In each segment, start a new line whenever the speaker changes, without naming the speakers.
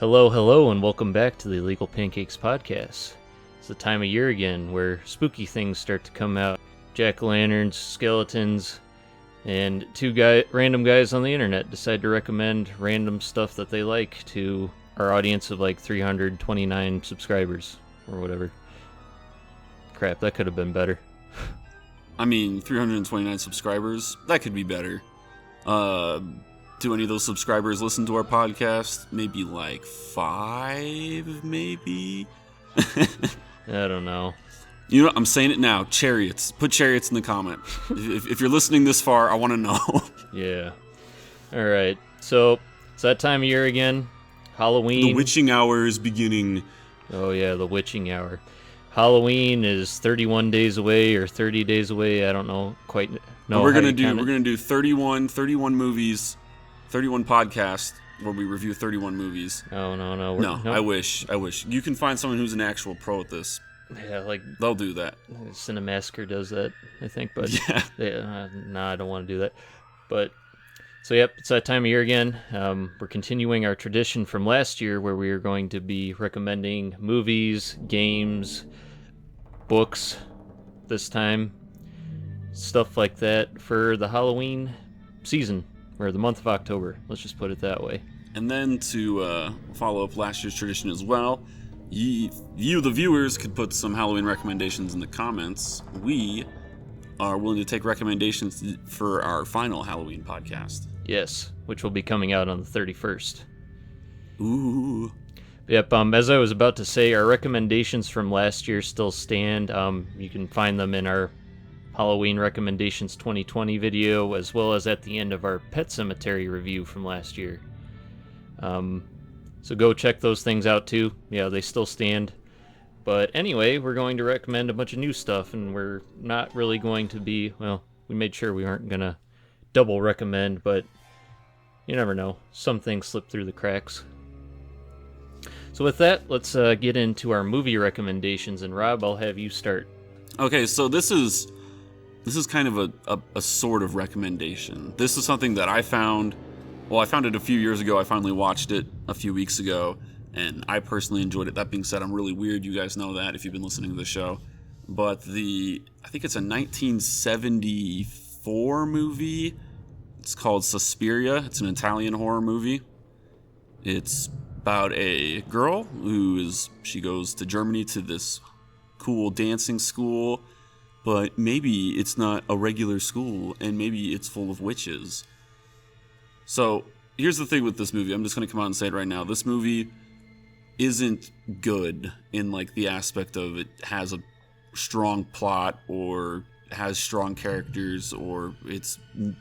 Hello, hello, and welcome back to the Illegal Pancakes podcast. It's the time of year again where spooky things start to come out. Jack-o'-lanterns, skeletons, and random guys on the internet decide to recommend random stuff that they like to our audience of like 329 subscribers, or whatever. Crap, that could have been better.
I mean, 329 subscribers, that could be better. Do any of those subscribers listen to our podcast? Maybe like 5, maybe?
I don't know.
You know, I'm saying it now. Chariots. Put chariots in the comment. if you're listening this far, I want to know.
Yeah. All right. So, it's that time of year again. Halloween.
The witching hour is beginning.
Oh, yeah, the witching hour. Halloween is 31 days away or 30 days away. I don't know quite. No,
we're gonna do 31 movies, 31 podcasts where we review 31 movies.
Oh no.
No, I wish. You can find someone who's an actual pro at this.
Yeah, like
they'll do that.
Cinemassacre does that, I think. But
yeah,
no, I don't want to do that. But so yep, it's that time of year again. We're continuing our tradition from last year where we are going to be recommending movies, games, books. This time, stuff like that for the Halloween season. Or the month of October. Let's just put it that way.
And then to follow up last year's tradition as well, you, the viewers, could put some Halloween recommendations in the comments. We are willing to take recommendations for our final Halloween podcast.
Yes, which will be coming out on the 31st.
Ooh.
Yep, as I was about to say, our recommendations from last year still stand. You can find them in our Halloween Recommendations 2020 video, as well as at the end of our Pet Cemetery review from last year. So go check those things out too. Yeah, they still stand. But anyway, we're going to recommend a bunch of new stuff, and we're not really going to be, well, we made sure we aren't going to double recommend, but you never know. Some things slip through the cracks. So with that, let's get into our movie recommendations, and Rob, I'll have you start.
Okay, so this is kind of a sort of recommendation. This is something that I found. Well, I found it a few years ago. I finally watched it a few weeks ago, and I personally enjoyed it. That being said, I'm really weird. You guys know that if you've been listening to the show. But I think it's a 1974 movie. It's called Suspiria. It's an Italian horror movie. It's about a girl she goes to Germany to this cool dancing school. But maybe it's not a regular school, and maybe it's full of witches. So, here's the thing with this movie. I'm just going to come out and say it right now. This movie isn't good in, like, the aspect of it has a strong plot, or has strong characters, or it's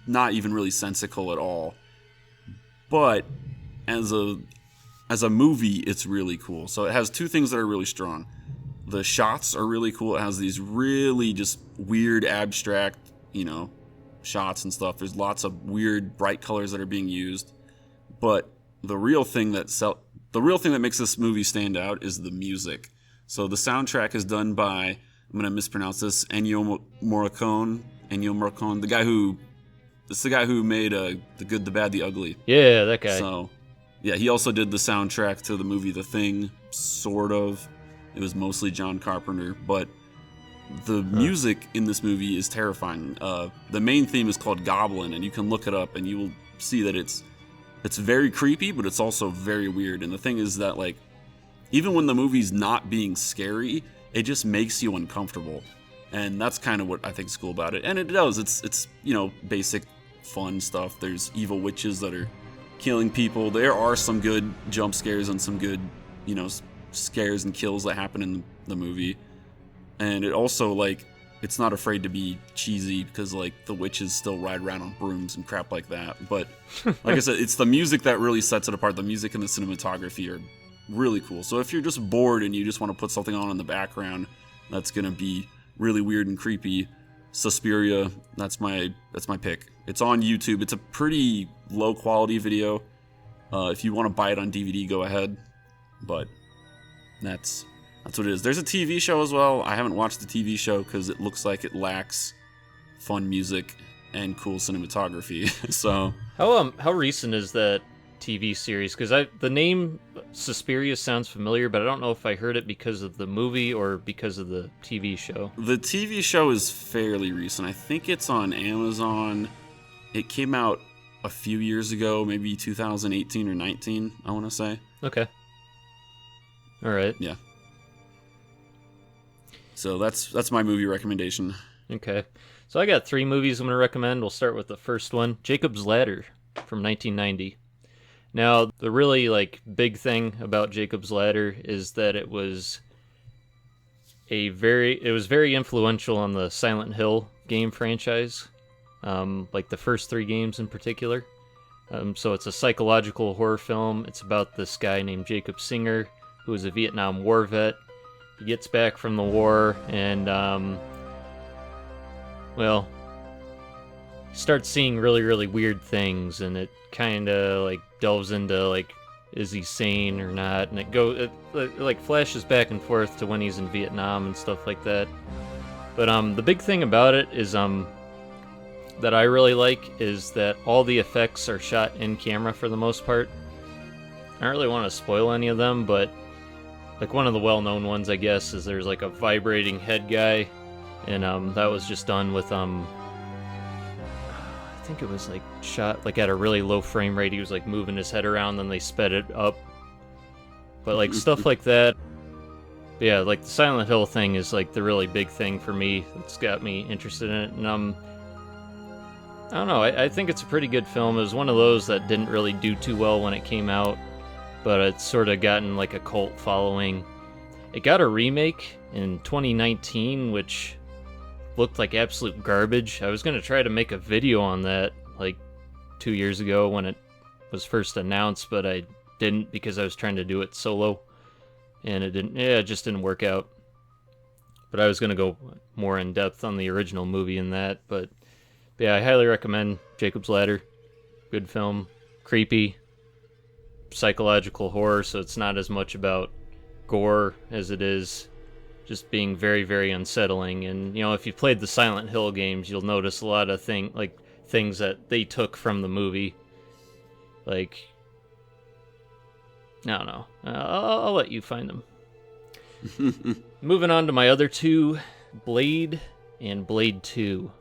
not even really sensical at all. But, as a movie, it's really cool. So, it has two things that are really strong. The shots are really cool. It has these really just weird, abstract, shots and stuff. There's lots of weird, bright colors that are being used. But the real thing that makes this movie stand out is the music. So the soundtrack is done by, I'm going to mispronounce this, Ennio Morricone, the guy who made The Good, the Bad, the Ugly.
Yeah, that guy.
So, yeah, he also did the soundtrack to the movie The Thing, sort of. It was mostly John Carpenter, but the music in this movie is terrifying. The main theme is called Goblin, and you can look it up, and you will see that it's very creepy, but it's also very weird. And the thing is that, like, even when the movie's not being scary, it just makes you uncomfortable, and that's kind of what I think is cool about it. And it does. It's basic fun stuff. There's evil witches that are killing people. There are some good jump scares and some good, scares and kills that happen in the movie. And it also, like, it's not afraid to be cheesy because, like, the witches still ride around on brooms and crap like that. But like I said, it's the music that really sets it apart. The music and the cinematography are really cool. So if you're just bored and you just want to put something on in the background that's gonna be really weird and creepy, Suspiria, that's my pick. It's on YouTube. It's a pretty low quality video. If you want to buy it on DVD, go ahead. But that's what it is. There's a TV show as well. I haven't watched the TV show because it looks like it lacks fun music and cool cinematography. So
how recent is that TV series, because the name Suspiria sounds familiar, but I don't know if I heard it because of the movie or because of the TV show.
The TV show is fairly recent. I think it's on Amazon. It came out a few years ago, maybe 2018 or 19, I want to say.
Okay. All right.
Yeah. So that's my movie recommendation.
Okay. So I got 3 movies I'm going to recommend. We'll start with the first one, Jacob's Ladder from 1990. Now, the really big thing about Jacob's Ladder is that it was very influential on the Silent Hill game franchise, the first 3 games in particular. So it's a psychological horror film. It's about this guy named Jacob Singer, who is a Vietnam War vet. He gets back from the war and, starts seeing really, really weird things, and it kind of delves into is he sane or not, and it flashes back and forth to when he's in Vietnam and stuff like that. But the big thing about it is that I really like is that all the effects are shot in camera for the most part. I don't really want to spoil any of them, but one of the well-known ones, I guess, is there's a vibrating head guy, and that was just done with I think it was shot at a really low frame rate. He was moving his head around, then they sped it up. But stuff like that. But yeah, the Silent Hill thing is the really big thing for me. It's got me interested in it, and I don't know. I think it's a pretty good film. It was one of those that didn't really do too well when it came out, but it's sort of gotten a cult following. It got a remake in 2019, which looked like absolute garbage. I was going to try to make a video on that 2 years ago when it was first announced, but I didn't because I was trying to do it solo, and it just didn't work out. But I was going to go more in depth on the original movie in that, but yeah, I highly recommend Jacob's Ladder. Good film, creepy, psychological horror, so it's not as much about gore as it is just being very, very unsettling. And if you played the Silent Hill games, you'll notice a lot of things that they took from the movie. I don't know. I'll let you find them. Moving on to my other 2, Blade and Blade 2.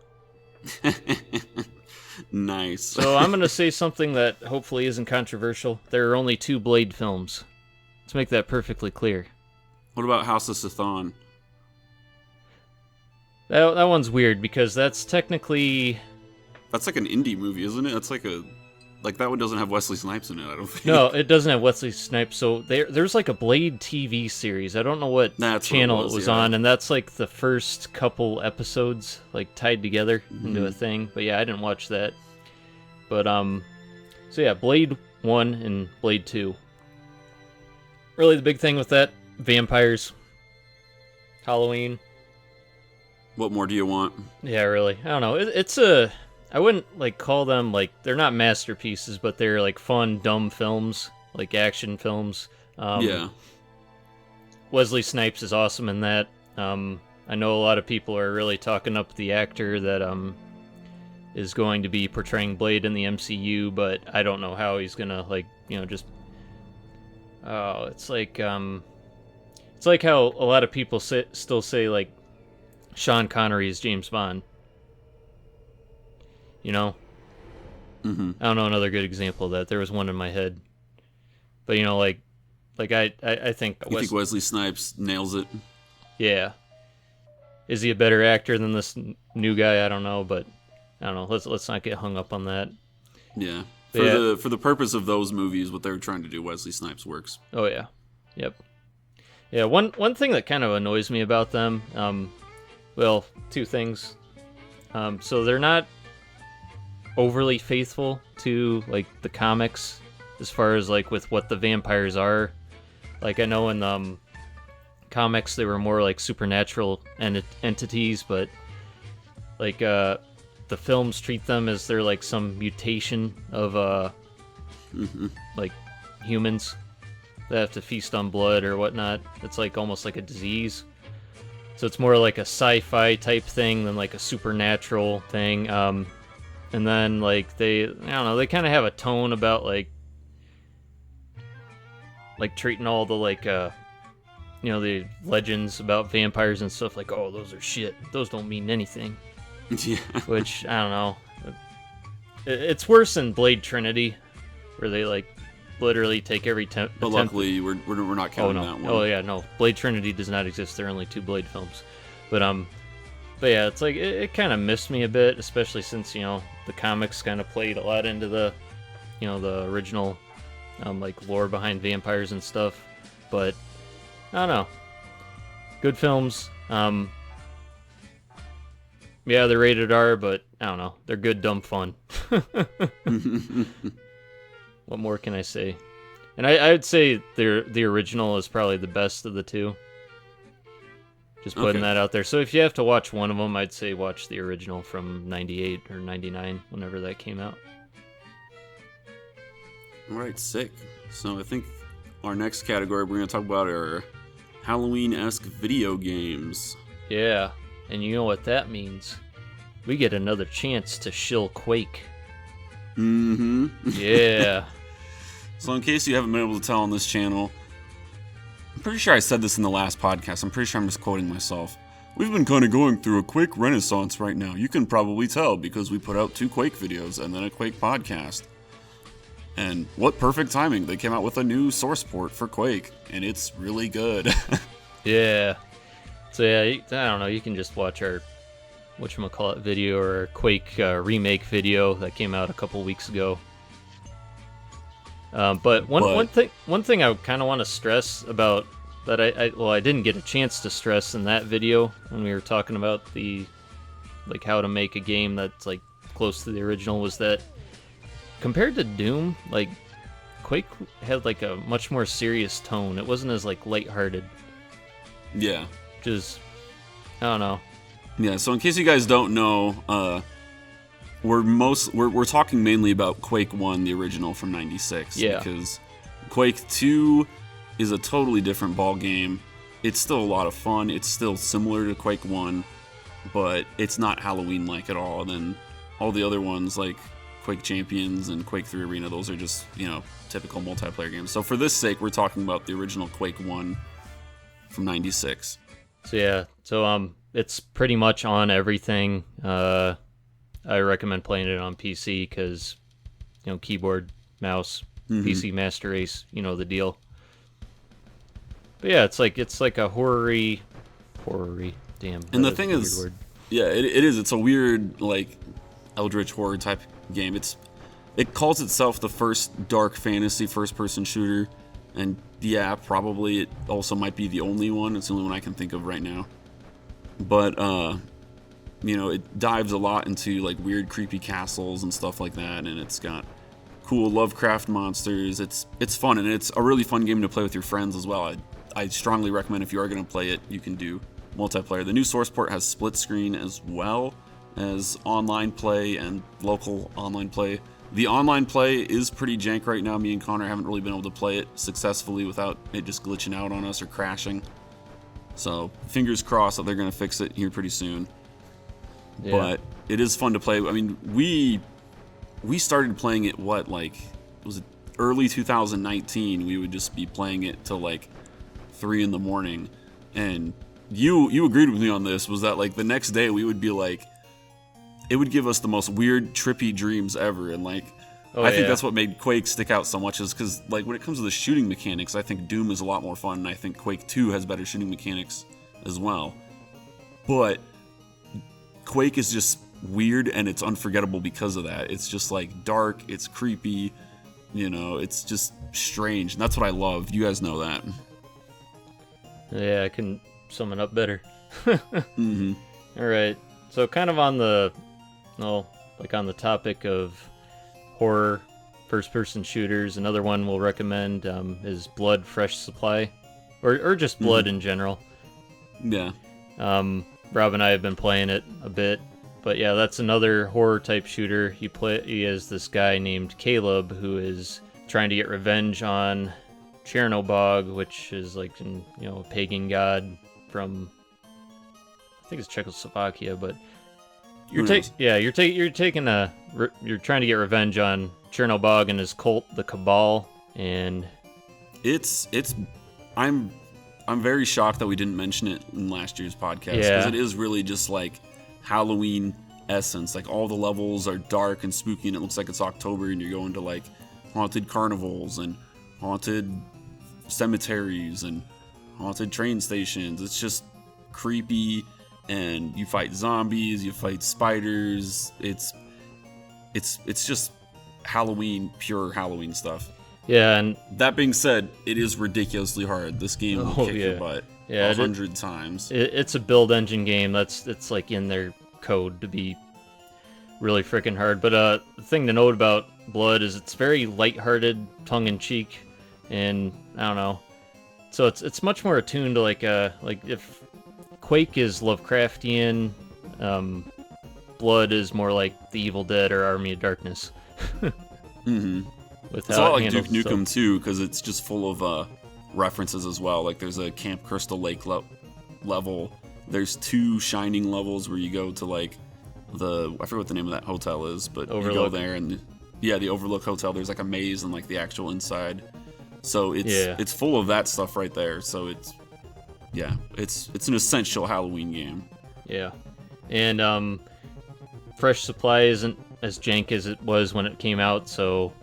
Nice.
So I'm going to say something that hopefully isn't controversial. There are only 2 Blade films. Let's make that perfectly clear.
What about House of Sithon?
That one's weird because that's technically...
That's an indie movie, isn't it? That's that one doesn't have Wesley Snipes in it, I don't think.
No, it doesn't have Wesley Snipes. So there's a Blade TV series. I don't know what channel it was on, and that's the first couple episodes tied together into a thing. But yeah, I didn't watch that. But so yeah, Blade 1 and Blade 2. Really the big thing with that, vampires, Halloween.
What more do you want?
Yeah, really. I don't know. I wouldn't call them they're not masterpieces, but they're fun, dumb films, action films.
Yeah.
Wesley Snipes is awesome in that. I know a lot of people are really talking up the actor that is going to be portraying Blade in the MCU, but I don't know how he's gonna just. Oh, it's how a lot of people still say Sean Connery is James Bond.
Mm-hmm.
I don't know another good example of that. There was one in my head, but I think.
You think Wesley Snipes nails it?
Yeah. Is he a better actor than this new guy? I don't know, but I don't know. Let's not get hung up on that.
Yeah. For the purpose of those movies, what they're trying to do, Wesley Snipes works.
Oh yeah. Yep. Yeah. One thing that kind of annoys me about them, 2 things. So they're not overly faithful to the comics as far as with what the vampires are. I know in comics they were more supernatural entities, but the films treat them as they're some mutation of humans that have to feast on blood or whatnot. It's almost like a disease. So it's more a sci-fi type thing than a supernatural thing. And then they kind of have a tone about like treating all the like the legends about vampires and stuff like, oh, those are shit. Those don't mean anything.
Yeah.
Which I don't know. It's worse than Blade Trinity, where they like literally take every
But luckily, we're not counting that one.
Oh yeah, no. Blade Trinity does not exist. There are only 2 Blade films. But yeah, it's like it kind of missed me a bit, especially since the comics kind of played a lot into the the original like lore behind vampires and stuff. But I don't know. Good films. Yeah, they're rated R, but I don't know. They're good, dumb fun. What more can I say? And I would say the original is probably the best of the 2. Just putting that out there. So if you have to watch one of them, I'd say watch the original from 98 or 99, whenever that came out.
All right, sick. So I think our next category we're going to talk about are Halloween-esque video games.
Yeah, and you know what that means. We get another chance to shill Quake.
Mm-hmm.
Yeah.
So in case you haven't been able to tell on this channel, I'm pretty sure I said this in the last podcast. I'm pretty sure I'm misquoting myself. We've been kind of going through a Quake renaissance right now. You can probably tell because we put out 2 Quake videos and then a Quake podcast. And what perfect timing. They came out with a new source port for Quake, and it's really good.
Yeah. So yeah, I don't know, you can just watch our whatchamacallit video or our Quake remake video that came out a couple weeks ago. But one thing I kind of want to stress about that I didn't get a chance to stress in that video when we were talking about the like how to make a game that's like close to the original was that compared to Doom, like Quake had like a much more serious tone. It wasn't as like lighthearted.
Yeah.
Just I don't know.
Yeah, so in case you guys don't know, we're talking mainly about Quake 1, the original from 96.
Yeah.
Because Quake 2 is a totally different ball game. It's still a lot of fun. It's still similar to Quake 1, but it's not Halloween-like at all. And then all the other ones like Quake Champions and Quake 3 Arena, those are just, typical multiplayer games. So for this sake, we're talking about the original Quake 1 from 96.
So yeah, it's pretty much on everything. I recommend playing it on PC because, keyboard, mouse, PC Master Race, the deal. But yeah, it's like a horror-y, damn.
And the thing is, yeah, it is. It's a weird, like, eldritch horror type game. It calls itself the first dark fantasy first-person shooter, and yeah, probably it also might be the only one. It's the only one I can think of right now. But it dives a lot into like weird, creepy castles and stuff like that, and it's got cool Lovecraft monsters. It's fun, and it's a really fun game to play with your friends as well. I strongly recommend if you are going to play it, you can do multiplayer. The new source port has split screen as well as online play and local online play. The online play is pretty jank right now. Me and Connor haven't really been able to play it successfully without it just glitching out on us or crashing. So fingers crossed that they're going to fix it here pretty soon. Yeah. But it is fun to play. I mean, we started playing it, was it early 2019? We would just be playing it till like 3 in the morning. And you agreed with me on this, was that like the next day we would be like, it would give us the most weird, trippy dreams ever. And like, I think that's what made Quake stick out so much, is because like when it comes to the shooting mechanics, I think Doom is a lot more fun, and I think Quake 2 has better shooting mechanics as well. But Quake is just weird, and it's unforgettable because of that. It's just like dark, it's creepy, it's just strange, and that's what I love. You guys know that.
Yeah, I couldn't sum it up better.
Mm-hmm.
All right, so kind of on the topic of horror first-person shooters, another one we'll recommend is Blood Fresh Supply, or just Blood in general.
Yeah.
Rob and I have been playing it a bit, but yeah, that's another horror-type shooter. He has this guy named Caleb who is trying to get revenge on Chernobog, which is like a pagan god from, I think it's Czechoslovakia, but you're trying to get revenge on Chernobog and his cult, the Cabal, and
I'm very shocked that we didn't mention it in last year's podcast, because it is really just like Halloween essence. Like, all the levels are dark and spooky, and it looks like it's October, and you're going to like haunted carnivals and haunted cemeteries and haunted train stations. It's just creepy, and you fight zombies, you fight spiders. It's just Halloween, pure Halloween stuff.
Yeah, and
that being said, it is ridiculously hard. This game will kick your butt 100 times.
It's a build engine game. It's like in their code to be really freaking hard. But the thing to note about Blood is it's very lighthearted, tongue-in-cheek, and I don't know. So it's much more attuned to like if Quake is Lovecraftian, Blood is more like The Evil Dead or Army of Darkness.
Mm-hmm. It's a lot like Duke Nukem too, because it's just full of references as well. Like, there's a Camp Crystal Lake level. There's 2 Shining levels where you go to like I forget what the name of that hotel is, but Overlook. You go there and the Overlook Hotel. There's like a maze and like the actual inside. So it's full of that stuff right there. So it's an essential Halloween game. Yeah,
and Fresh Supply isn't as jank as it was when it came out. So.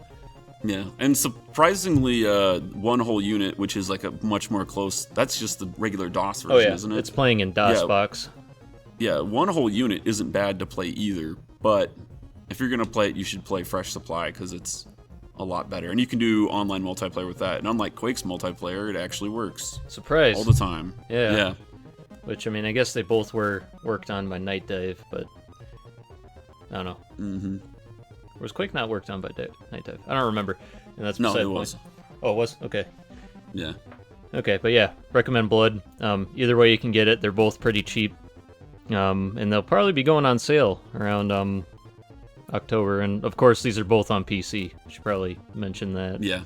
Yeah, and surprisingly, One Whole Unit, which is like a much more close. That's just the regular DOS version, isn't it?
It's playing in DOSBox.
Yeah, One Whole Unit isn't bad to play either, but if you're gonna play it, you should play Fresh Supply, because it's a lot better, and you can do online multiplayer with that. And unlike Quake's multiplayer, it actually works.
Surprise!
All the time. Yeah.
Which, I mean, I guess they both were worked on by Night Dive, but I don't know.
Mm-hmm.
Was Quake not worked on by Night Dive? I don't remember. And that's
no, it was.
Oh, it was? Okay.
Yeah.
Okay, but yeah, recommend Blood. Either way you can get it. They're both pretty cheap. And they'll probably be going on sale around October. And of course, these are both on PC. I should probably mention that.
Yeah.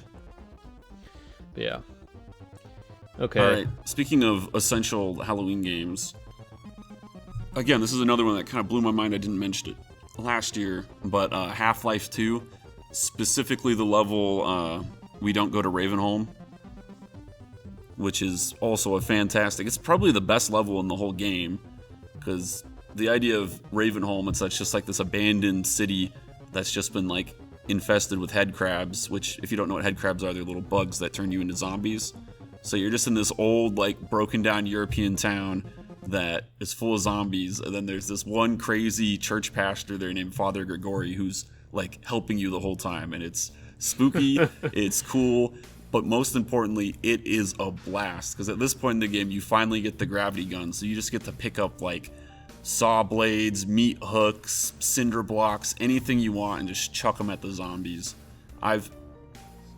But yeah. Okay.
All right. Speaking of essential Halloween games, again, this is another one that kind of blew my mind. I didn't mention it last year, but Half-Life 2, specifically the level We Don't Go to Ravenholm, which is also a fantastic. It's probably the best level in the whole game, because the idea of Ravenholm, it's just like this abandoned city that's just been like infested with head crabs, which, if you don't know what head crabs are, they're little bugs that turn you into zombies. So you're just in this old, like, broken down European town that is full of zombies, and then there's this one crazy church pastor there named Father Gregory who's like helping you the whole time, and it's spooky, it's cool, but most importantly, it is a blast, because at this point in the game you finally get the gravity gun, so you just get to pick up like saw blades, meat hooks, cinder blocks, anything you want, and just chuck them at the zombies.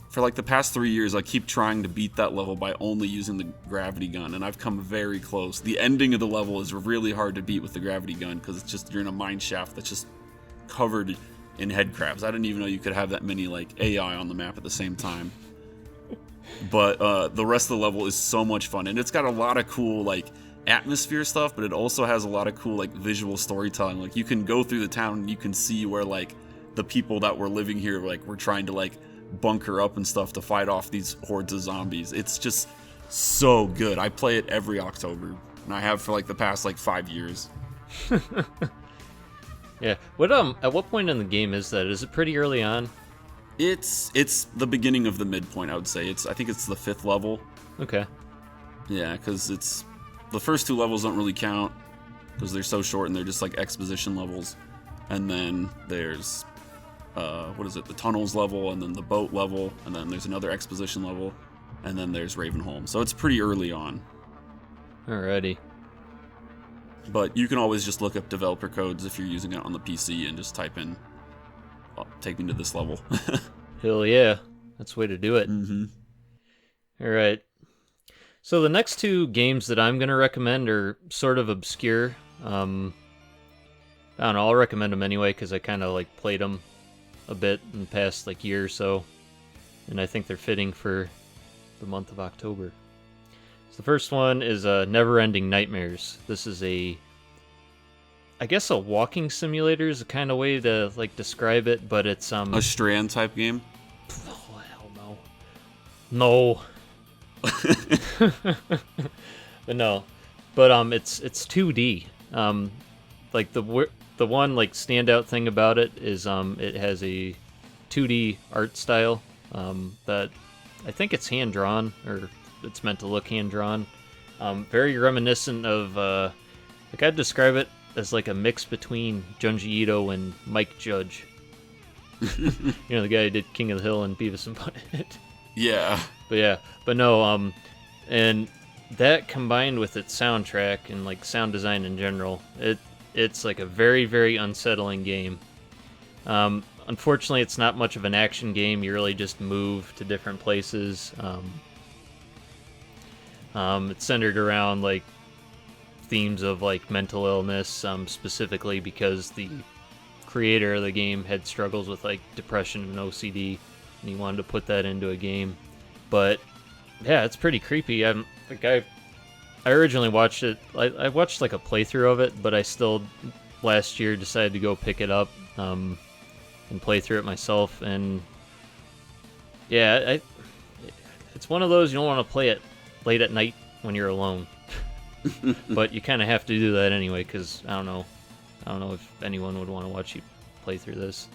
For like the past 3 years, I keep trying to beat that level by only using the gravity gun, and I've come very close. The ending of the level is really hard to beat with the gravity gun, because it's just, you're in a mine shaft that's just covered in head crabs. I didn't even know you could have that many like AI on the map at the same time. But the rest of the level is so much fun, and it's got a lot of cool like atmosphere stuff, but it also has a lot of cool like visual storytelling. Like, you can go through the town and you can see where like the people that were living here like were trying to like bunker up and stuff to fight off these hordes of zombies. It's just so good. I play it every October, and I have for like the past like 5 years.
Yeah. What at what point in the game is that? Is it pretty early on?
It's the beginning of the midpoint, I would say. I think it's the 5th level.
Okay.
Yeah, because it's the first 2 levels don't really count because they're so short and they're just like exposition levels, and then there's the tunnels level, and then the boat level, and then there's another exposition level, and then there's Ravenholm. So it's pretty early on.
Alrighty.
But you can always just look up developer codes if you're using it on the PC and just type in, take me to this level.
Hell yeah. That's the way to do it.
Mm-hmm.
Alright. So the next 2 games that I'm going to recommend are sort of obscure. I don't know, I'll recommend them anyway because I kind of like played them a bit in the past like year or so, and I think they're fitting for the month of October. So the first one is Never-Ending Nightmares. This is I guess a walking simulator is a kind of way to like describe it, but it's
a Strand type game.
Oh hell no. No. But no, but it's 2D. Like the one like standout thing about it is it has a 2D art style that I think it's hand drawn, or it's meant to look hand drawn. Very reminiscent of like I'd describe it as like a mix between Junji Ito and Mike Judge. You know, the guy who did King of the Hill and Beavis and Butthead.
Yeah.
But no, and that combined with its soundtrack and like sound design in general, it's like a very, very unsettling game. Unfortunately, it's not much of an action game. You really just move to different places. It's centered around like themes of like mental illness, specifically because the creator of the game had struggles with like depression and OCD, and he wanted to put that into a game. But yeah, it's pretty creepy. I originally watched it. I watched like a playthrough of it, but I still last year decided to go pick it up and play through it myself. And yeah, it's one of those you don't want to play it late at night when you're alone. But you kind of have to do that anyway, because I don't know if anyone would want to watch you play through this.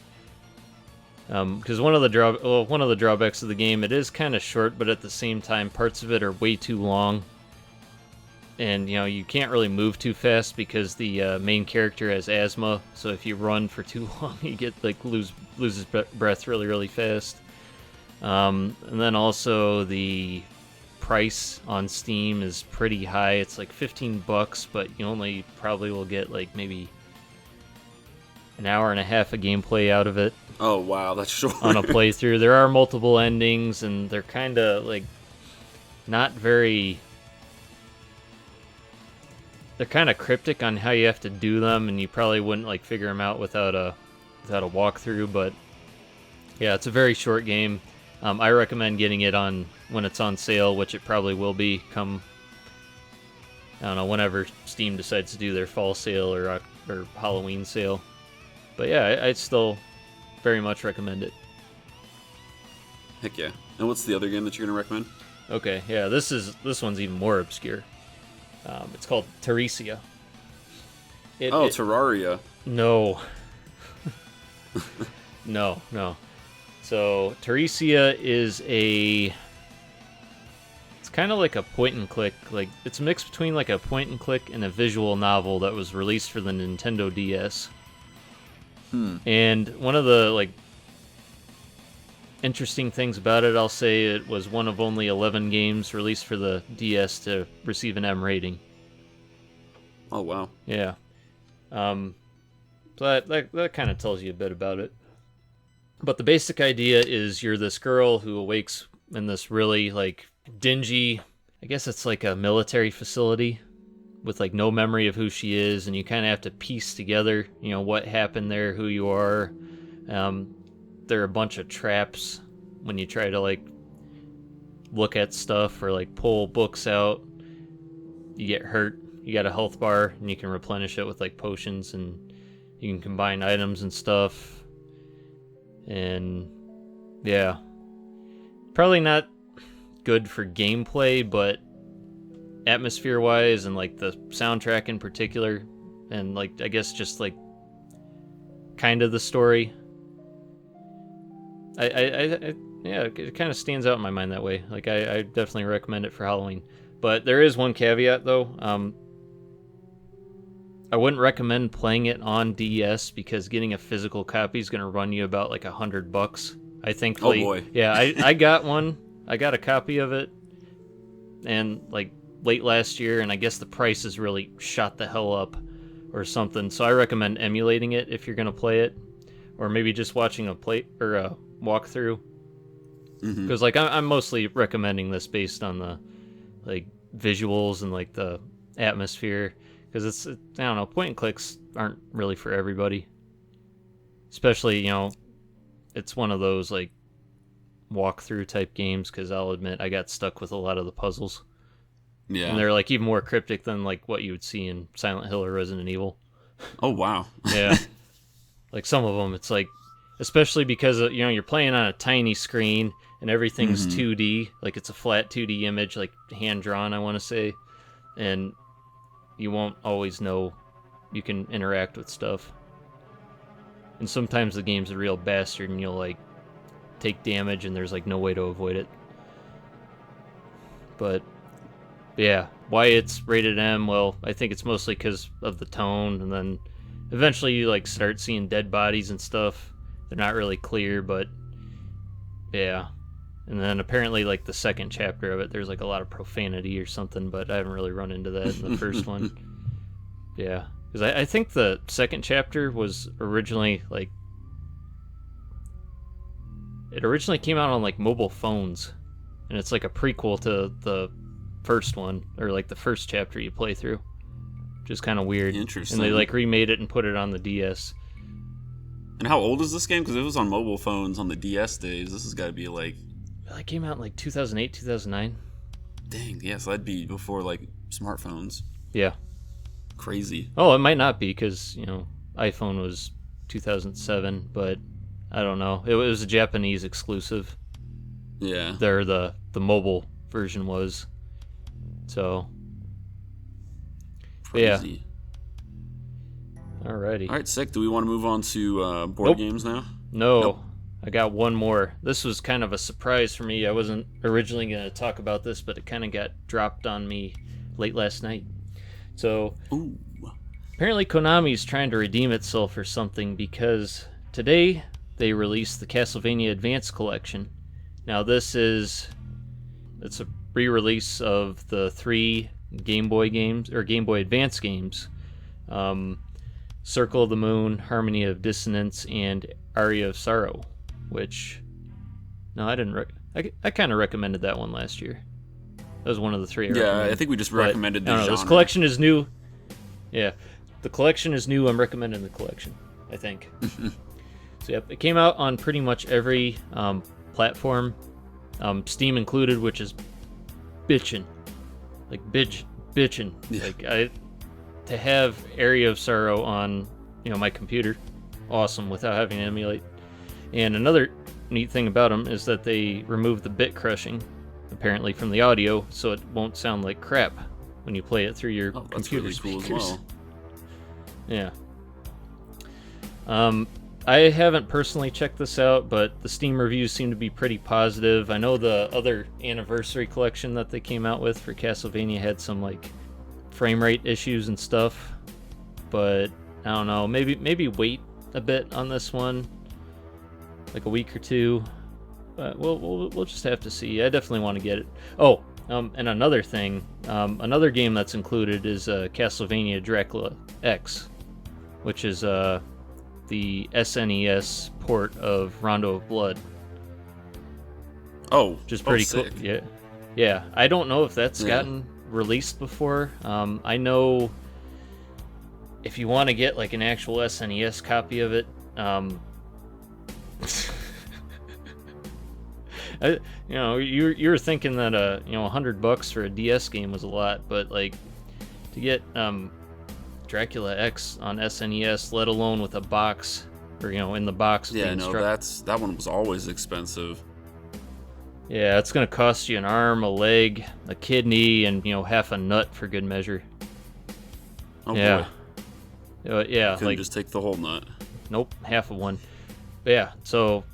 Because one of the drawbacks of the game, it is kind of short, but at the same time, parts of it are way too long. And you know, you can't really move too fast because the main character has asthma. So if you run for too long, you get like loses breath really, really fast. And then also the price on Steam is pretty high. It's like $15, but you only probably will get like maybe an hour and a half of gameplay out of it.
Oh wow, that's short.
On a playthrough. There are multiple endings, and they're kind of like not very. They're kind of cryptic on how you have to do them, and you probably wouldn't like figure them out without a walkthrough. But yeah, it's a very short game. I recommend getting it on when it's on sale, which it probably will be come. I don't know, whenever Steam decides to do their fall sale or Halloween sale. But yeah, I'd still very much recommend it.
Heck yeah. And what's the other game that you're gonna recommend?
Okay, yeah, this one's even more obscure. It's called Teresia.
Terraria.
No. No. So Teresia is it's kind of like a point and click. Like it's a mix between like a point and click and a visual novel that was released for the Nintendo DS. And one of the like interesting things about it, I'll say, it was one of only 11 games released for the DS to receive an M rating.
Oh wow.
Yeah. So that kind of tells you a bit about it. But the basic idea is you're this girl who awakes in this really like dingy, I guess it's like a military facility with like no memory of who she is, and you kind of have to piece together, you know, what happened there, who you are. There are a bunch of traps when you try to like look at stuff or like pull books out. You get hurt. You got a health bar, and you can replenish it with like potions, and you can combine items and stuff. And yeah, probably not good for gameplay, but atmosphere wise and like the soundtrack in particular, and like I guess just like kind of the story, I yeah, it kind of stands out in my mind that way. Like I definitely recommend it for Halloween. But there is one caveat though. I wouldn't recommend playing it on DS because getting a physical copy is going to run you about like $100. I think.
Oh boy.
Yeah, I got one. I got a copy of it, and like late last year, and I guess the price has really shot the hell up or something. So I recommend emulating it if you're going to play it, or maybe just watching a walkthrough. Because like I'm mostly recommending this based on the like visuals and like the atmosphere. Because I don't know, point and clicks aren't really for everybody. Especially, you know, it's one of those like walkthrough type games. Because I'll admit, I got stuck with a lot of the puzzles.
Yeah,
and they're like even more cryptic than like what you would see in Silent Hill or Resident Evil.
Oh wow.
Yeah, like some of them, it's like, especially because you know you're playing on a tiny screen and everything's 2D, like it's a flat 2D image, like hand-drawn, I want to say, and you won't always know you can interact with stuff. And sometimes the game's a real bastard, and you'll, like, take damage, and there's, like, no way to avoid it. But, yeah, why it's rated M, well, I think it's mostly because of the tone, and then eventually you, like, start seeing dead bodies and stuff. They're not really clear, but, yeah. And then apparently, like, the second chapter of it, there's, like, a lot of profanity or something, but I haven't really run into that in the first one. Yeah. Because I think the second chapter was originally, like... It originally came out on, like, mobile phones. And it's, like, a prequel to the first one, or, like, the first chapter you play through. Which is kind of weird.
Interesting.
And they, like, remade it and put it on the DS.
And how old is this game? Because it was on mobile phones on the DS days. This has got to be, like...
Well, it came out in, like, 2008, 2009.
Dang, yeah, so that'd be before, like, smartphones.
Yeah.
Crazy.
Oh, it might not be, because, you know, iPhone was 2007, but I don't know. It was a Japanese exclusive.
Yeah.
There, the mobile version was. So.
Crazy.
Yeah. Alrighty.
Alright, sick. Do we want to move on to board games now?
No.
Nope.
I got one more. This was kind of a surprise for me. I wasn't originally going to talk about this, but it kind of got dropped on me late last night. So,
Ooh.
Apparently Konami's trying to redeem itself or something, because today they released the Castlevania Advance Collection. Now it's a re-release of the 3 Game Boy games, or Game Boy Advance games. Circle of the Moon, Harmony of Dissonance, and Aria of Sorrow, which... No, I didn't... I kind of recommended that one last year. That was one of the 3 I recommended.
I think we just recommended the genre.
This collection is new. Yeah, the collection is new. I'm recommending the collection, I think. So, yep, it came out on pretty much every platform, Steam included, which is bitchin'. Like, bitchin'.
Yeah.
Like, to have Area of Sorrow on, you know, my computer, awesome, without having to emulate. And another neat thing about them is that they removed the bit crushing, apparently, from the audio, so it won't sound like crap when you play it through your computer
that's really
speakers.
cool as well.
Yeah. I haven't personally checked this out, but the Steam reviews seem to be pretty positive. I know the other anniversary collection that they came out with for Castlevania had some, like, frame rate issues and stuff, but I don't know, maybe wait a bit on this one, like a week or two. But we'll just have to see. I definitely want to get it. Oh, and another thing, another game that's included is Castlevania Dracula X, which is the SNES port of Rondo of Blood.
Oh,
which is pretty
sick.
cool. Yeah. I don't know if that's gotten released before. I know if you want to get like an actual SNES copy of it, you were thinking that $100 for a DS game was a lot, but like to get Dracula X on SNES, let alone with a box, or in the box.
Yeah, no, that one was always expensive.
Yeah, it's gonna cost you an arm, a leg, a kidney, and half a nut for good measure.
Oh
yeah.
boy.
Yeah,
couldn't just take the whole nut.
Nope, half of one. But yeah, so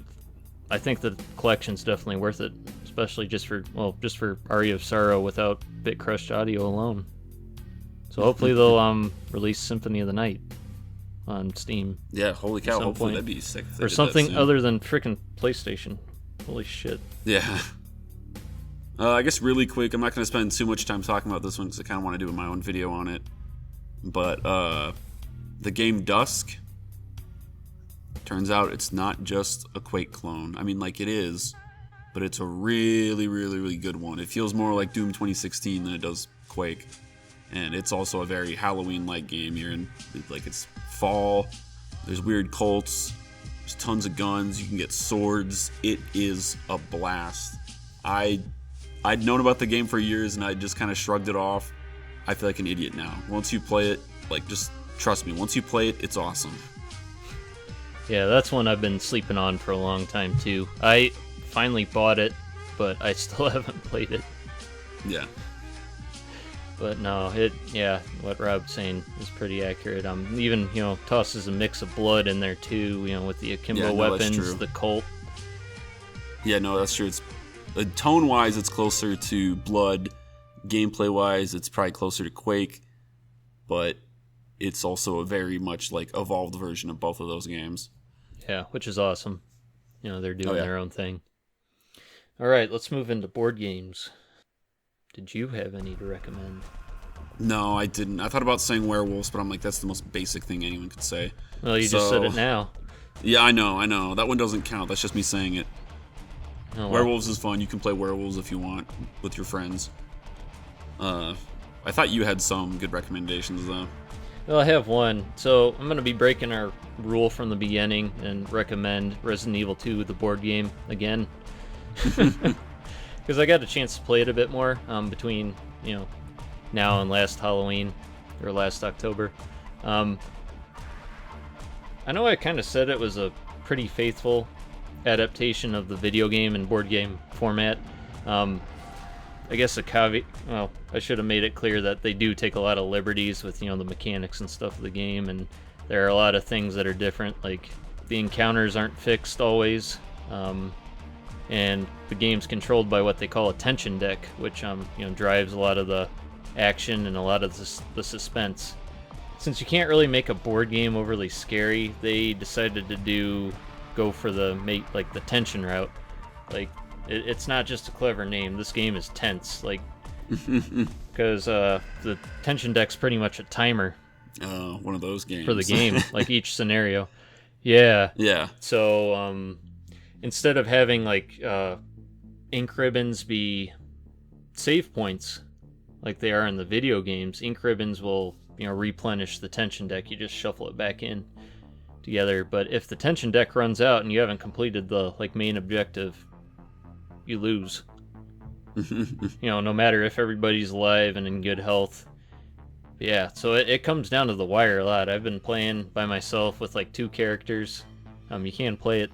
I think the collection's definitely worth it, especially just for Aria of Sorrow without bit crushed audio alone. So hopefully they'll release Symphony of the Night on Steam.
Yeah, holy cow! Hopefully that'd be sick. Or something
other than frickin' PlayStation. Holy shit.
Yeah. I guess really quick, I'm not going to spend too much time talking about this one because I kind of want to do my own video on it. But the game Dusk, turns out it's not just a Quake clone. I mean, like it is, but it's a really, really, really good one. It feels more like Doom 2016 than it does Quake. And it's also a very Halloween-like game. It's fall, there's weird cults, there's tons of guns, you can get swords. It is a blast. I'd known about the game for years and I just kind of shrugged it off. I feel like an idiot now. Once you play it, just trust me, once you play it, it's awesome.
Yeah, that's one I've been sleeping on for a long time too. I finally bought it, but I still haven't played it.
Yeah.
But no, what Rob's saying is pretty accurate. Even, tosses a mix of blood in there too, with the akimbo weapons, the Colt.
Yeah, no, that's true. It's tone-wise, it's closer to Blood. Gameplay-wise, it's probably closer to Quake, but it's also a very much like evolved version of both of those games.
Yeah, which is awesome. They're doing their own thing. All right, let's move into board games. Did you have any to recommend?
No, I didn't. I thought about saying werewolves, but I'm like, that's the most basic thing anyone could say.
Well, you just said it now.
Yeah, I know. That one doesn't count. That's just me saying it.
Oh, well.
Werewolves is fun. You can play werewolves if you want with your friends. I thought you had some good recommendations, though.
Well, I have one. So I'm going to be breaking our rule from the beginning and recommend Resident Evil 2, the board game, again. Because I got a chance to play it a bit more between, now and last Halloween, or last October. I know I kind of said it was a pretty faithful adaptation of the video game and board game format. I guess a caveat, I should have made it clear that they do take a lot of liberties with, the mechanics and stuff of the game, and there are a lot of things that are different, like the encounters aren't fixed always. And the game's controlled by what they call a tension deck, which drives a lot of the action and a lot of the suspense. Since you can't really make a board game overly scary, they decided to go for the tension route. Like, it's not just a clever name. This game is tense, because the tension deck's pretty much a timer.
One of those games
for the game, like each scenario. Yeah.
Yeah.
So instead of having ink ribbons be save points like they are in the video games, ink ribbons will replenish the tension deck. You just shuffle it back in together. But if the tension deck runs out and you haven't completed the main objective, you lose. No matter if everybody's alive and in good health. Yeah, so it comes down to the wire a lot. I've been playing by myself with 2 characters. You can play it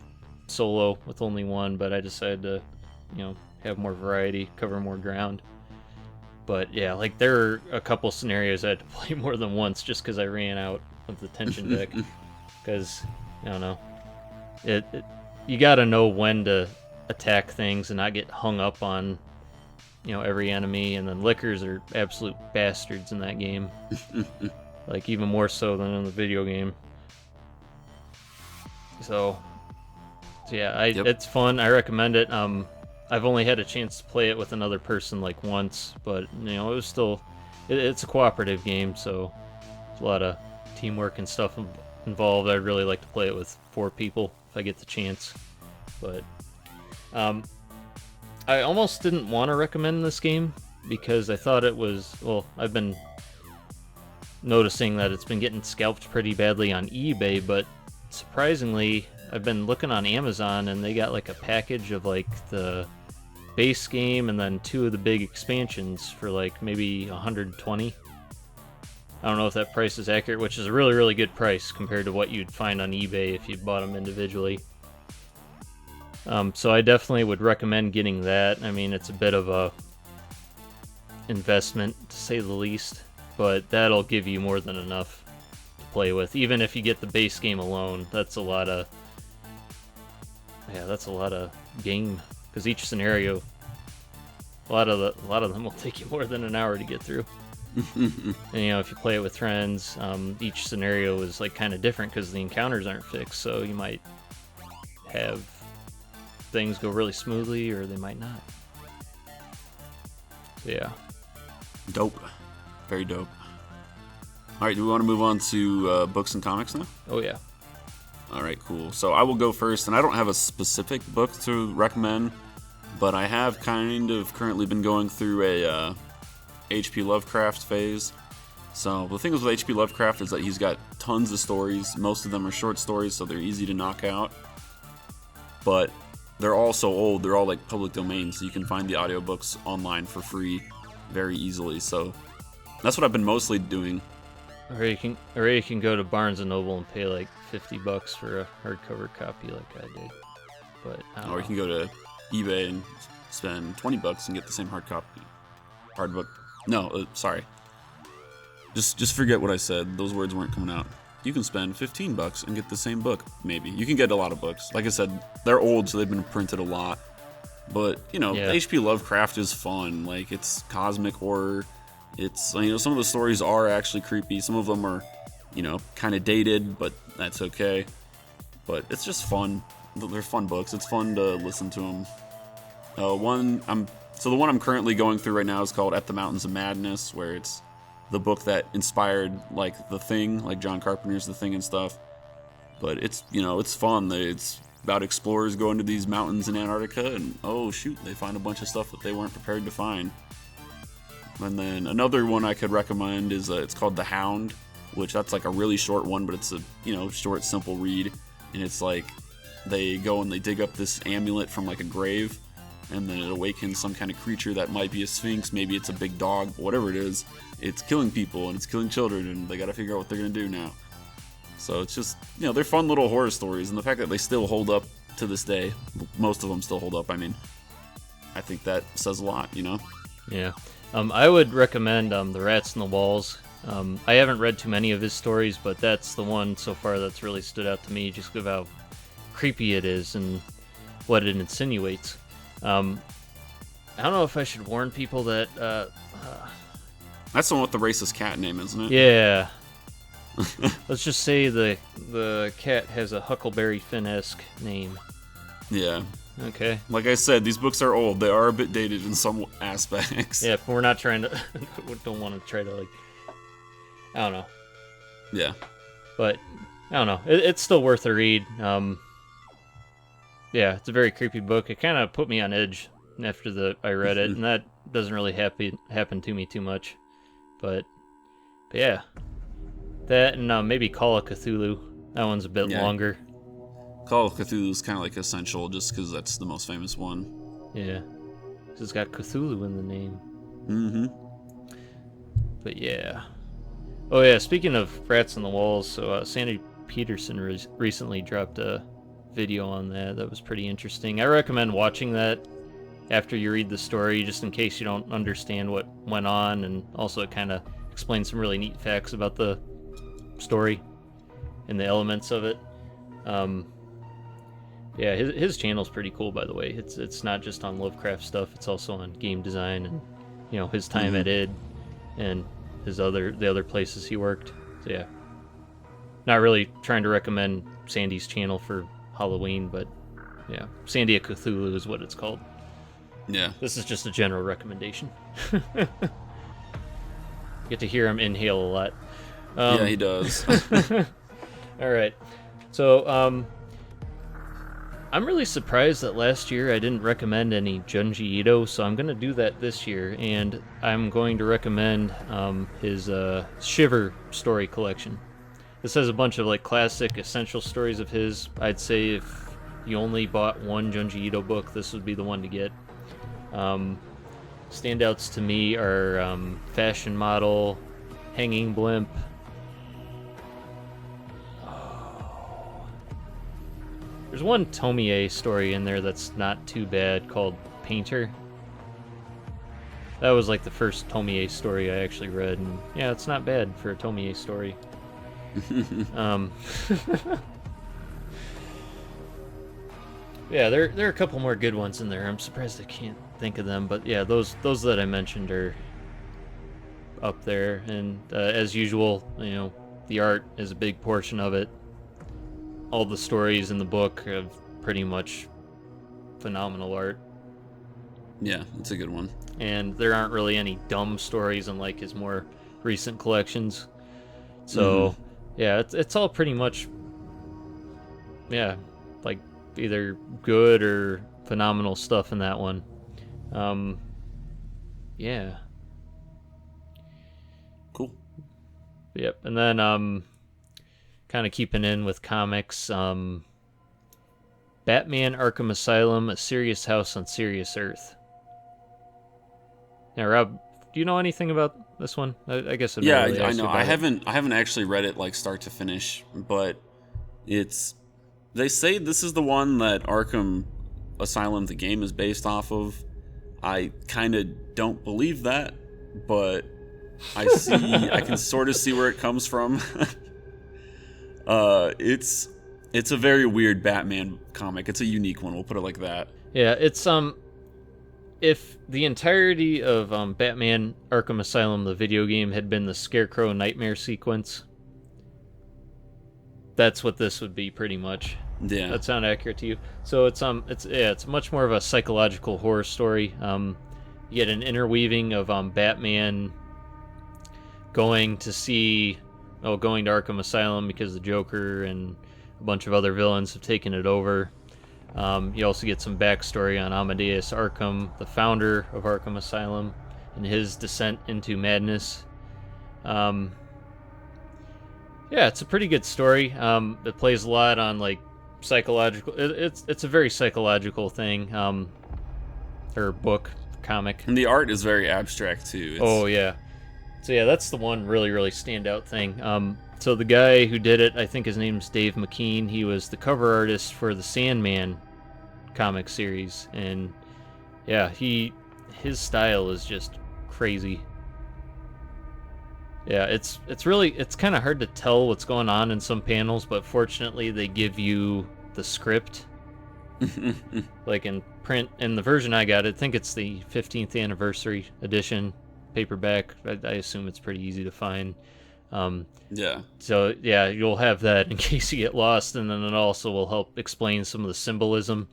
solo with only one, but I decided to, have more variety, cover more ground. But yeah, there are a couple scenarios I had to play more than once just because I ran out of the tension deck. Because, I don't know, you gotta know when to attack things and not get hung up on, every enemy. And then lickers are absolute bastards in that game. Even more so than in the video game. So yeah, it's fun. I recommend it. I've only had a chance to play it with another person once, but it was still it's a cooperative game, so there's a lot of teamwork and stuff involved. I'd really like to play it with 4 people if I get the chance. But I almost didn't want to recommend this game because I thought it was, I've been noticing that it's been getting scalped pretty badly on eBay, but surprisingly, I've been looking on Amazon and they got a package of the base game and then 2 of the big expansions for maybe $120. I don't know if that price is accurate, which is a really, really good price compared to what you'd find on eBay if you bought them individually. So I definitely would recommend getting that. I mean, it's a bit of a investment to say the least, but that'll give you more than enough to play with. Even if you get the base game alone, that's a lot of game, because each scenario, a lot of them will take you more than an hour to get through. And if you play it with friends, each scenario is kind of different because the encounters aren't fixed, so you might have things go really smoothly or they might not. So yeah,
dope, very dope. All right, do we want to move on to books and comics now?
Oh yeah.
All right, cool. So I will go first, and I don't have a specific book to recommend, but I have kind of currently been going through a H.P. Lovecraft phase. So the thing with H.P. Lovecraft is that he's got tons of stories. Most of them are short stories, so they're easy to knock out. But they're all so old, they're all public domain, so you can find the audiobooks online for free very easily. So that's what I've been mostly doing.
Or you can go to Barnes & Noble and pay $50 for a hardcover copy like I did. But
or you can go to eBay and spend $20 and get the same hard copy. Hard book. No, sorry. Just forget what I said. Those words weren't coming out. You can spend $15 and get the same book, maybe. You can get a lot of books. Like I said, they're old, so they've been printed a lot. But, H.P. Lovecraft is fun. Like, it's cosmic horror. It's, some of the stories are actually creepy. Some of them are, kind of dated, but that's okay. But it's just fun. They're fun books. It's fun to listen to them. The one I'm currently going through right now is called At the Mountains of Madness, where it's the book that inspired, like, The Thing, like John Carpenter's The Thing and stuff. But it's, it's fun. It's about explorers going to these mountains in Antarctica, and oh shoot, they find a bunch of stuff that they weren't prepared to find. And then another one I could recommend is it's called The Hound, which that's like a really short one, but it's a short, simple read, and it's like they go and they dig up this amulet from like a grave, and then it awakens some kind of creature that might be a sphinx, maybe it's a big dog, whatever it is. It's killing people and it's killing children, and they got to figure out what they're gonna do now. So it's just, they're fun little horror stories, and the fact that they still hold up to this day, most of them still hold up, I think that says a lot,
Yeah. I would recommend The Rats in the Walls. I haven't read too many of his stories, but that's the one so far that's really stood out to me, just because of how creepy it is and what it insinuates. I don't know if I should warn people that...
That's the one with the racist cat name, isn't it?
Yeah. Let's just say the cat has a Huckleberry Finn-esque name.
Yeah.
Okay.
Like I said, these books are old. They are a bit dated in some aspects.
Yeah, but we're not trying to... we don't want to try to, I don't know.
Yeah.
But, I don't know. It's still worth a read. Yeah, it's a very creepy book. It kind of put me on edge after I read it, and that doesn't really happen to me too much. But yeah. That and maybe Call of Cthulhu. That one's a bit longer.
Call of Cthulhu is kind of like essential just because that's the most famous one.
Yeah. It's got Cthulhu in the name.
Mm-hmm.
But yeah. Oh yeah, speaking of Rats on the Walls, so Sandy Peterson recently dropped a video on that. That was pretty interesting. I recommend watching that after you read the story, just in case you don't understand what went on, and also it kind of explains some really neat facts about the story and the elements of it. Yeah, his channel's pretty cool, by the way. It's not just on Lovecraft stuff, it's also on game design and his time at id and the other places he worked. So yeah, not really trying to recommend Sandy's channel for Halloween, but yeah, Sandy of Cthulhu is what it's called.
Yeah,
this is just a general recommendation. Get to hear him inhale a lot.
Yeah, he does.
All right. So, I'm really surprised that last year I didn't recommend any Junji Ito, so I'm going to do that this year, and I'm going to recommend his Shiver story collection. This has a bunch of classic essential stories of his. I'd say if you only bought one Junji Ito book, this would be the one to get. Standouts to me are Fashion Model, Hanging Blimp. There's one Tomie story in there that's not too bad called Painter. That was the first Tomie story I actually read, and yeah, it's not bad for a Tomie story. Yeah, there are a couple more good ones in there. I'm surprised I can't think of them, but yeah, those that I mentioned are up there, and as usual, the art is a big portion of it. All the stories in the book have pretty much phenomenal art.
Yeah, it's a good one.
And there aren't really any dumb stories in his more recent collections. So, yeah, it's all pretty much, yeah, either good or phenomenal stuff in that one. Yeah.
Cool.
Yep. And then, kind of keeping in with comics, Batman Arkham Asylum, A Serious House on Serious Earth. Now, Rob, do you know anything about this one? I guess I'd really
I know. I
it.
haven't actually read it start to finish, but they say this is the one that Arkham Asylum the game is based off of. I kind of don't believe that, but I can sort of see where it comes from. It's a very weird Batman comic. It's a unique one, we'll put it like that.
Yeah, it's if the entirety of Batman Arkham Asylum, the video game, had been the Scarecrow Nightmare sequence, that's what this would be pretty much.
Yeah.
That sound accurate to you? So it's much more of a psychological horror story. You get an interweaving of Batman going to Arkham Asylum because the Joker and a bunch of other villains have taken it over. You also get some backstory on Amadeus Arkham, the founder of Arkham Asylum, and his descent into madness. Yeah, it's a pretty good story. It plays a lot on like psychological. It's a very psychological thing, or book, comic.
And the art is very abstract too.
Oh yeah. So yeah, that's the one really standout thing. So the guy who did it, I think his name's Dave McKean. He was the cover artist for the Sandman comic series, and yeah, his style is just crazy. Yeah, it's kind of hard to tell what's going on in some panels, but fortunately they give you the script, like in print. In the version I got, I think it's the 15th anniversary edition paperback. I assume it's pretty easy to find.
Yeah. So
yeah, you'll have that in case you get lost, and then it also will help explain some of the symbolism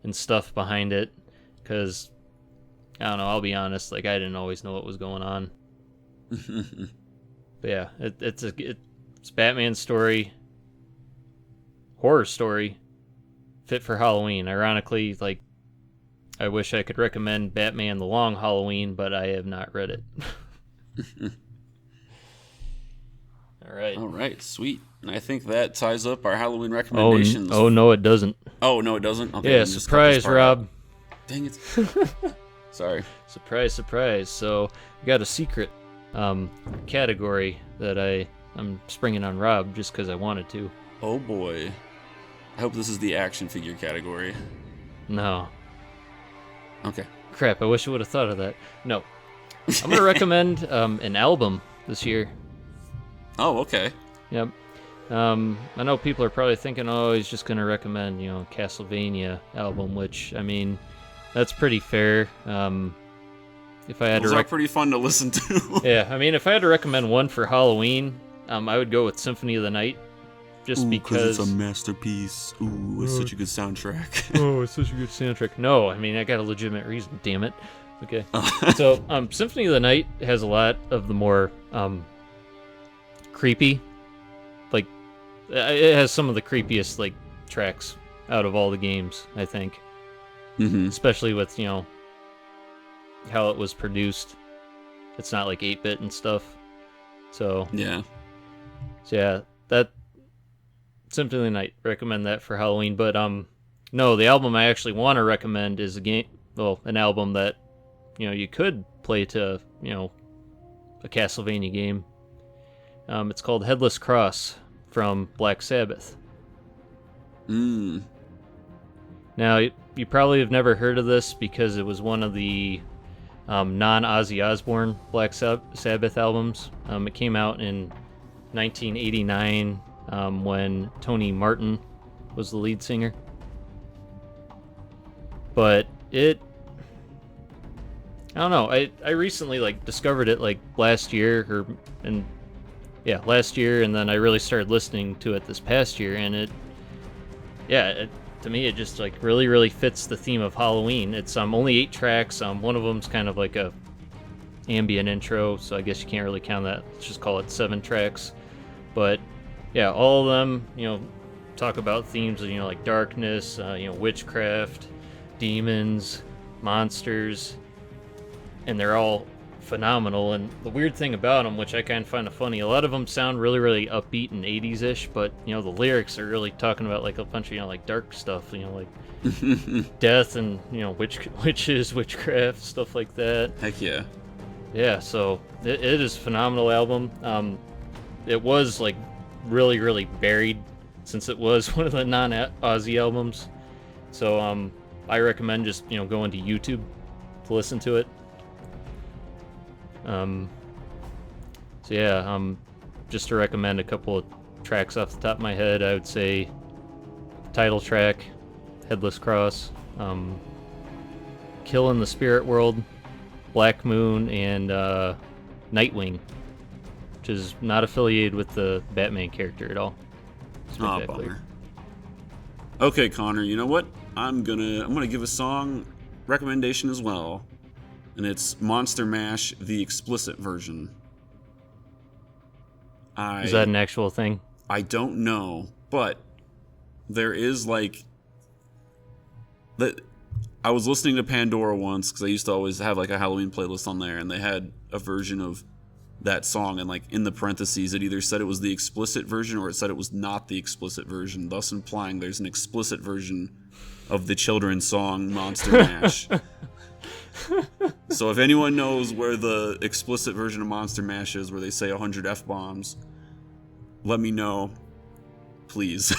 and stuff behind it. Because I don't know, I'll be honest, like I didn't always know what was going on. But yeah, it's Batman's story, horror story, fit for Halloween. Ironically, like I wish I could recommend Batman: The Long Halloween, but I have not read it. All right,
sweet. And I think that ties up our Halloween recommendations.
Oh no, it doesn't.
Oh no, it doesn't. Okay,
yeah, surprise, Rob.
Dang it. Sorry.
Surprise. So we got a secret category that I'm springing on Rob just because I wanted to.
Oh boy. I hope this is the action figure category.
No.
Okay.
Crap, I wish I would have thought of that. No. I'm going to recommend an album this year.
Oh, okay.
Yep. I know people are probably thinking, oh, he's just going to recommend, Castlevania album, which, I mean, that's pretty fair. If I had
Those are pretty fun to listen to.
Yeah, I mean, if I had to recommend one for Halloween, I would go with Symphony of the Night, just because
it's a masterpiece. Ooh, it's such a good soundtrack.
Oh, it's such a good soundtrack. No, I mean, I got a legitimate reason. Damn it. Okay. So, Symphony of the Night has a lot of the more creepy, like it has some of the creepiest like tracks out of all the games, I think.
Mm-hmm.
Especially with how it was produced. It's not like 8-bit and stuff. So yeah, that Symphony of the Night, recommend that for Halloween. But no, the album I actually want to recommend is an album that you could play to a Castlevania game. It's called Headless Cross from Black Sabbath. Now, you probably have never heard of this because it was one of the non-Ozzy Osbourne Black Sabbath albums. It came out in 1989 when Tony Martin was the lead singer. But I don't know, I recently discovered it last year, and then I really started listening to it this past year, and to me it just really fits the theme of Halloween. It's only 8 tracks. One of them's kind of like a ambient intro, so I guess you can't really count that. Let's just call it 7 tracks. But yeah, all of them talk about themes of like darkness, witchcraft, demons, monsters, and they're all phenomenal. And the weird thing about them, which I kind of find funny, a lot of them sound really upbeat and 80s-ish, but the lyrics are really talking about a bunch of dark stuff, like death and witches, witchcraft, stuff like that.
Heck
yeah. So it is a phenomenal album. It was really buried since it was one of the non-Ozzy albums. So I recommend just, going to YouTube to listen to it. So yeah, just to recommend a couple of tracks off the top of my head, I would say title track, Headless Cross, Kill in the Spirit World, Black Moon, and Nightwing, which is not affiliated with the Batman character at all.
Oh, bummer. Okay, Connor, you know what? I'm gonna give a song recommendation as well, and it's Monster Mash, the explicit version.
Is that an actual thing?
I don't know, but there is like that. I was listening to Pandora once because I used to always have like a Halloween playlist on there, and they had a version of that song, and like in the parentheses, it either said it was the explicit version or it said it was not the explicit version, thus implying there's an explicit version of the children's song Monster Mash. So if anyone knows where the explicit version of Monster Mash is, where they say 100 F-bombs, let me know, please.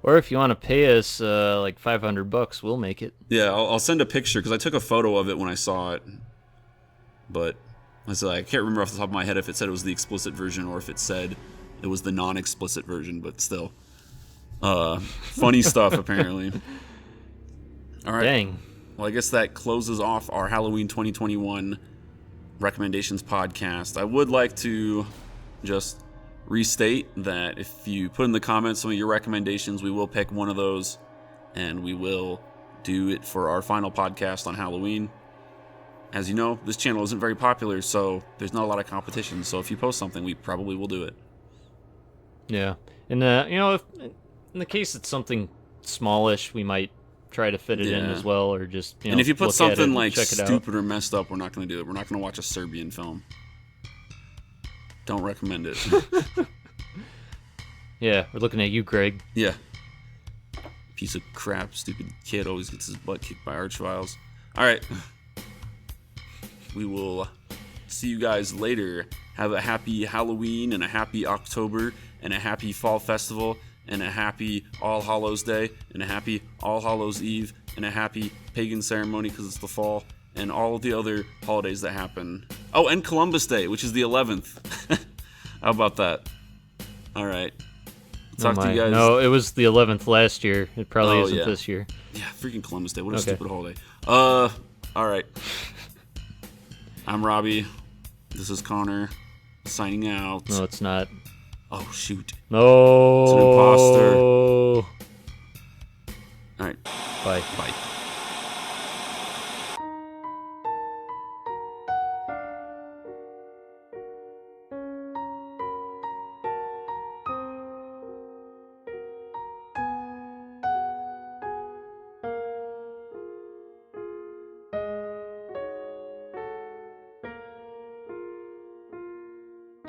Or if you want to pay us like $500, we'll make it.
Yeah, I'll send a picture, because I took a photo of it when I saw it. But I can't remember off the top of my head if it said it was the explicit version or if it said it was the non-explicit version, but still. Funny stuff, apparently. All right.
Dang.
Well, I guess that closes off our Halloween 2021 recommendations podcast. I would like to just restate that if you put in the comments some of your recommendations, we will pick one of those, and we will do it for our final podcast on Halloween. As you know, this channel isn't very popular, so there's not a lot of competition. So if you post something, we probably will do it.
Yeah. And, if in the case it's something smallish, we might try to fit it in as well, or just,
and if you put something like stupid
out.
or messed up, we're not going to do it. We're not going to watch a Serbian film. Don't recommend it.
Yeah, we're looking at you, Greg.
Yeah. Piece of crap, stupid kid always gets his butt kicked by Archviles. All right. We will see you guys later. Have a happy Halloween and a happy October and a happy Fall Festival and a happy All Hallows Day and a happy All Hallows Eve and a happy Pagan Ceremony because it's the fall and all of the other holidays that happen. Oh, and Columbus Day, which is the 11th. How about that? All right. Talk to you guys.
No, it was the 11th last year. It probably isn't this year.
Yeah, freaking Columbus Day. What a stupid holiday. All right. I'm Robbie. This is Connor. Signing out.
No, it's not.
Oh, shoot.
No.
It's an imposter.
All
right.
Bye.
Bye.